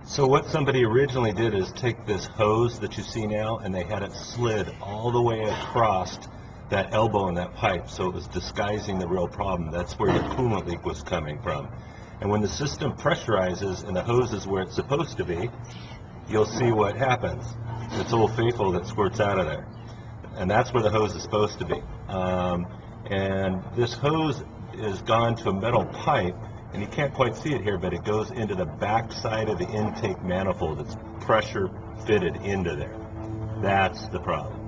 So what somebody originally did is take this hose that you see now, and they had it slid all the way across that elbow in that pipe, so it was disguising the real problem. That's where your coolant leak was coming from. And when the system pressurizes and the hose is where it's supposed to be, you'll see what happens. It's Old Faithful that squirts out of there. And that's where the hose is supposed to be. And this hose is gone to a metal pipe, and you can't quite see it here, but it goes into the back side of the intake manifold. It's pressure fitted into there. That's the problem.